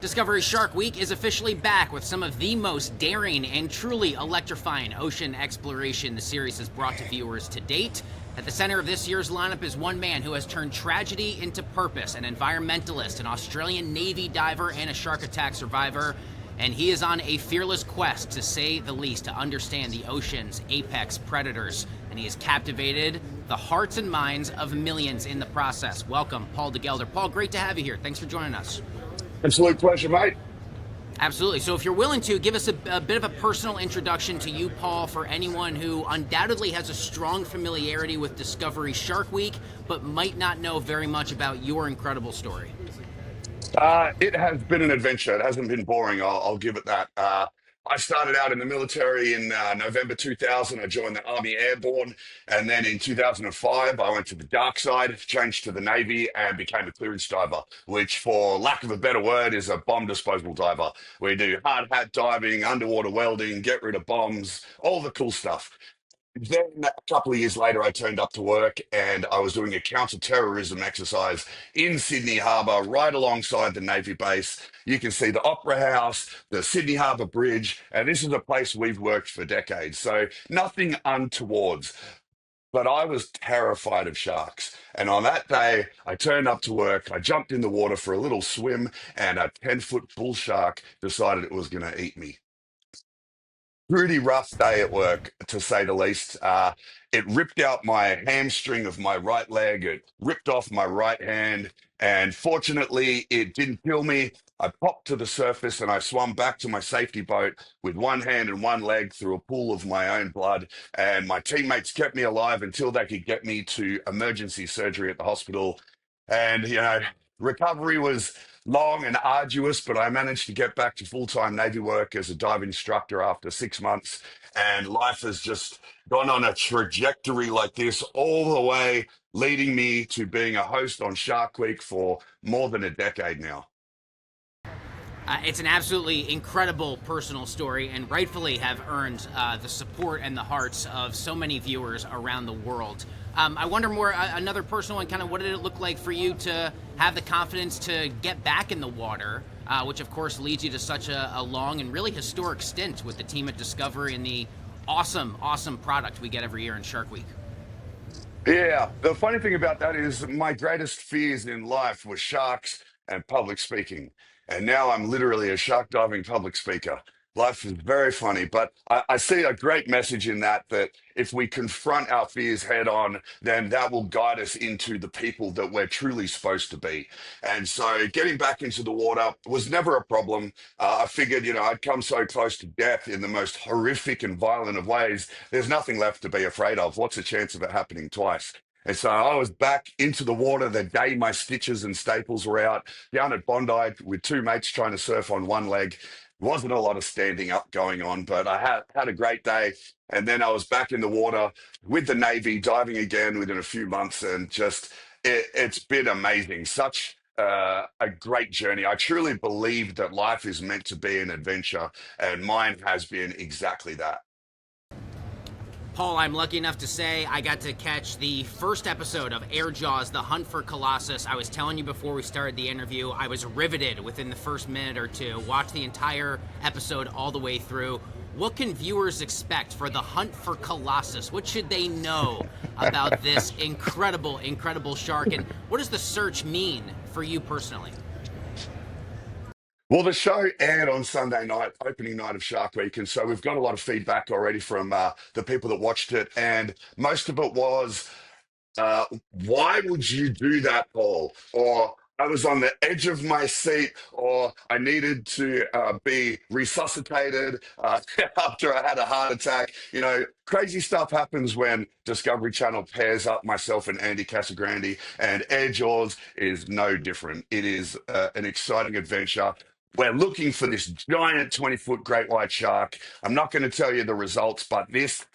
Discovery Shark Week is officially back with some of the most daring and truly electrifying ocean exploration the series has brought to viewers to date. At the center of this year's lineup is one man who has turned tragedy into purpose, an environmentalist, an Australian Navy diver, and a shark attack survivor. And he is on a fearless quest, to say the least, to understand the ocean's apex predators. And he has captivated the hearts and minds of millions in the process. Welcome, Paul de Gelder. Paul, great to have you here. Thanks for joining us. Absolute pleasure, mate. Absolutely. So if you're willing to, give us a bit of a personal introduction to you, Paul, for anyone who undoubtedly has a strong familiarity with Discovery Shark Week, but might not know very much about your incredible story. It has been an adventure. It hasn't been boring. I'll give it that. I started out in the military in November 2000. I joined the Army Airborne. And then in 2005, I went to the dark side, changed to the Navy, and became a clearance diver, which, for lack of a better word, is a bomb disposal diver. We do hard hat diving, underwater welding, get rid of bombs, all the cool stuff. Then a couple of years later, I turned up to work and I was doing a counter-terrorism exercise in Sydney Harbour, right alongside the Navy base. You can see the Opera House, the Sydney Harbour Bridge, and this is a place we've worked for decades. So nothing untowards. But I was terrified of sharks. And on that day, I turned up to work, I jumped in the water for a little swim, and a 10-foot bull shark decided it was going to eat me. Pretty rough day at work, to say the least. It ripped out my hamstring of my right leg. It ripped off my right hand. And fortunately, it didn't kill me. I popped to the surface and I swam back to my safety boat with one hand and one leg through a pool of my own blood. And my teammates kept me alive until they could get me to emergency surgery at the hospital. And, recovery was long and arduous, but I managed to get back to full-time Navy work as a dive instructor after 6 months. And life has just gone on a trajectory like this all the way, leading me to being a host on Shark Week for more than a decade now. It's an absolutely incredible personal story, and rightfully have earned the support and the hearts of so many viewers around the world. I wonder more, another personal one, kind of what did it look like for you to have the confidence to get back in the water, which of course leads you to such a long and really historic stint with the team at Discovery and the awesome, awesome product we get every year in Shark Week. Yeah, the funny thing about that is my greatest fears in life were sharks and public speaking. And now I'm literally a shark diving public speaker. Life is very funny, but I see a great message in that if we confront our fears head on, then that will guide us into the people that we're truly supposed to be. And so getting back into the water was never a problem. I figured, I'd come so close to death in the most horrific and violent of ways. There's nothing left to be afraid of. What's the chance of it happening twice? And so I was back into the water the day my stitches and staples were out, down at Bondi with two mates trying to surf on one leg. Wasn't a lot of standing up going on, but I had a great day. And then I was back in the water with the Navy, diving again within a few months, and just it's been amazing. Such a great journey. I truly believe that life is meant to be an adventure, and mine has been exactly that. Paul, I'm lucky enough to say I got to catch the first episode of Air Jaws, The Hunt for Colossus. I was telling you before we started the interview, I was riveted within the first minute or two. Watched the entire episode all the way through. What can viewers expect for The Hunt for Colossus? What should they know about this incredible, incredible shark? And what does the search mean for you personally? Well, the show aired on Sunday night, opening night of Shark Week, and so we've got a lot of feedback already from the people that watched it, and most of it was, "Why would you do that, Paul?" Or "I was on the edge of my seat," or "I needed to be resuscitated after I had a heart attack." Crazy stuff happens when Discovery Channel pairs up myself and Andy Casagrande, and Air Jaws is no different. It is an exciting adventure. We're looking for this giant 20-foot great white shark. I'm not going to tell you the results, but this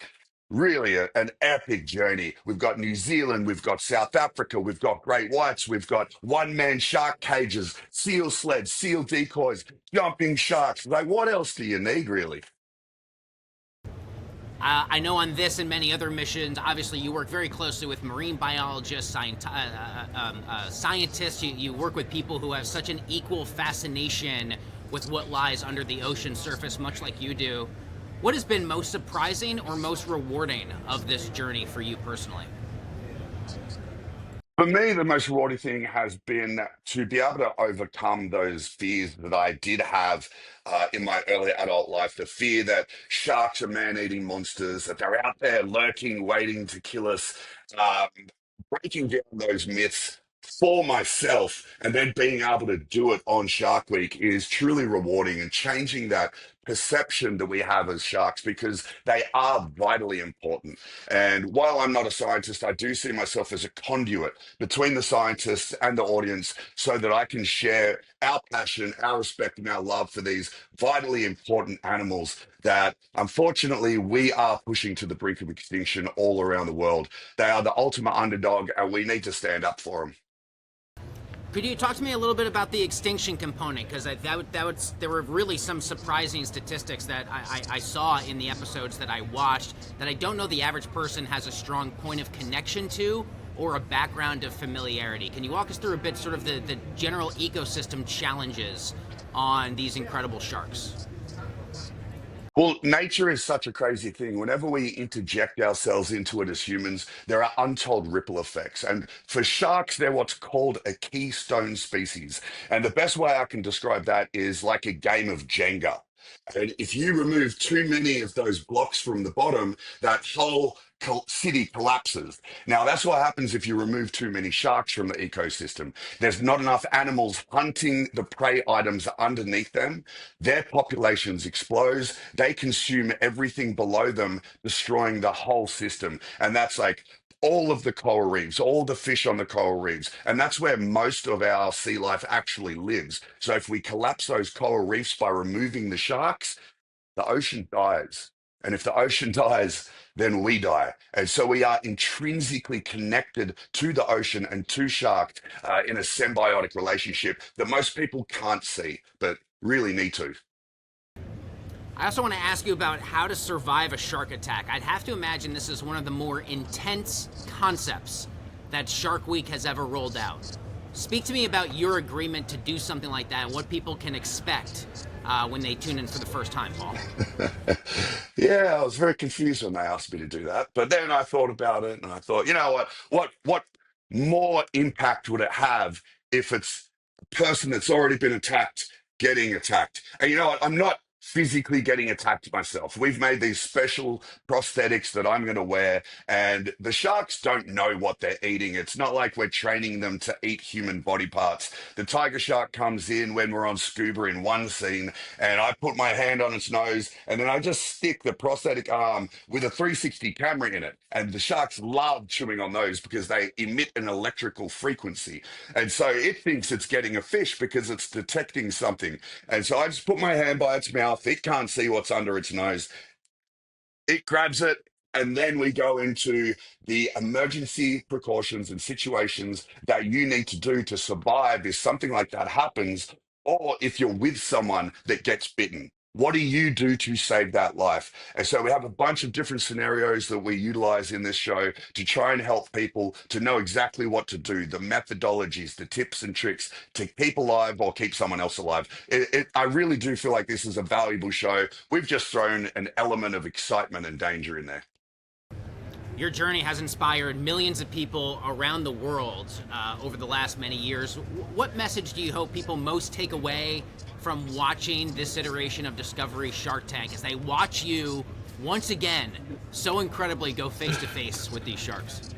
really an epic journey. We've got New Zealand, we've got South Africa, we've got great whites, we've got one-man shark cages, seal sleds, seal decoys, jumping sharks. Like, what else do you need, really? I know on this and many other missions, obviously you work very closely with marine biologists, scientists. You work with people who have such an equal fascination with what lies under the ocean surface, much like you do. What has been most surprising or most rewarding of this journey for you personally? For me, the most rewarding thing has been to be able to overcome those fears that I did have in my early adult life. The fear that sharks are man-eating monsters, that they're out there lurking, waiting to kill us. Um, Breaking down those myths for myself and then being able to do it on Shark Week is truly rewarding and changing that perception that we have as sharks because they are vitally important. And while I'm not a scientist, I do see myself as a conduit between the scientists and the audience so that I can share our passion, our respect, and our love for these vitally important animals that unfortunately we are pushing to the brink of extinction all around the world. They are the ultimate underdog, and we need to stand up for them. Could you talk to me a little bit about the extinction component? Because there were really some surprising statistics that I saw in the episodes that I watched that I don't know the average person has a strong point of connection to or a background of familiarity. Can you walk us through a bit, sort of the general ecosystem challenges on these incredible sharks? Well, nature is such a crazy thing. Whenever we interject ourselves into it as humans, there are untold ripple effects. And for sharks, they're what's called a keystone species. And the best way I can describe that is like a game of Jenga. And if you remove too many of those blocks from the bottom, that whole city collapses. Now, that's what happens if you remove too many sharks from the ecosystem. There's not enough animals hunting the prey items underneath them. Their populations explode. They consume everything below them, destroying the whole system. And that's like all of the coral reefs, all the fish on the coral reefs. And that's where most of our sea life actually lives. So if we collapse those coral reefs by removing the sharks, the ocean dies. And if the ocean dies, then we die. And so we are intrinsically connected to the ocean and to sharks in a symbiotic relationship that most people can't see, but really need to. I also want to ask you about how to survive a shark attack. I'd have to imagine this is one of the more intense concepts that Shark Week has ever rolled out. Speak to me about your agreement to do something like that and what people can expect when they tune in for the first time, Paul. Yeah, I was very confused when they asked me to do that. But then I thought about it and I thought, you know what? What more impact would it have if it's a person that's already been attacked getting attacked? And you know what? I'm not physically getting attacked myself. We've made these special prosthetics that I'm going to wear, and the sharks don't know what they're eating. It's not like we're training them to eat human body parts. The tiger shark comes in when we're on scuba in one scene, and I put my hand on its nose, and then I just stick the prosthetic arm with a 360 camera in it. And the sharks love chewing on those because they emit an electrical frequency. And so it thinks it's getting a fish because it's detecting something. And so I just put my hand by its mouth. It can't see what's under its nose. It grabs it. And then we go into the emergency precautions and situations that you need to do to survive if something like that happens, or if you're with someone that gets bitten. What do you do to save that life? And so we have a bunch of different scenarios that we utilize in this show to try and help people to know exactly what to do, the methodologies, the tips and tricks to keep alive or keep someone else alive. I really do feel like this is a valuable show. We've just thrown an element of excitement and danger in there. Your journey has inspired millions of people around the world over the last many years. What message do you hope people most take away from watching this iteration of Discovery Shark Tank as they watch you once again so incredibly go face to face with these sharks?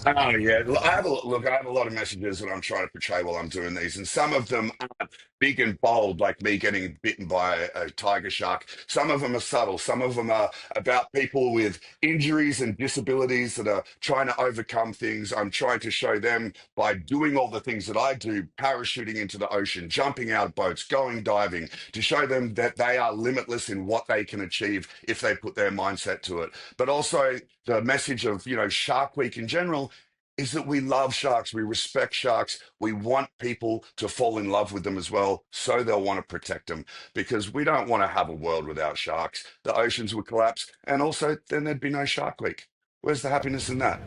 Oh yeah, I have a lot of messages that I'm trying to portray while I'm doing these, and some of them aren't big and bold, like me getting bitten by a tiger shark. Some of them are subtle. Some of them are about people with injuries and disabilities that are trying to overcome things. I'm trying to show them by doing all the things that I do, parachuting into the ocean, jumping out of boats, going diving, to show them that they are limitless in what they can achieve if they put their mindset to it. But also the message of, Shark Week in general. is that we love sharks, we respect sharks, we want people to fall in love with them as well, so they'll want to protect them, because we don't want to have a world without sharks. The oceans would collapse, and also then there'd be no Shark Week. Where's the happiness in that?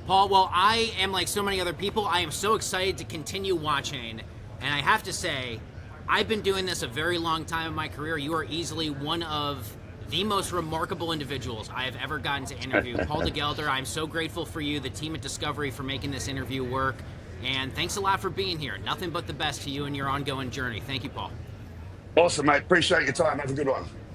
Paul, well, I am like so many other people. I am so excited to continue watching. And I have to say, I've been doing this a very long time in my career. You are easily one of the most remarkable individuals I have ever gotten to interview. Paul de Gelder, I'm so grateful for you, the team at Discovery, for making this interview work. And thanks a lot for being here. Nothing but the best to you and your ongoing journey. Thank you, Paul. Awesome, mate. Appreciate your time. Have a good one.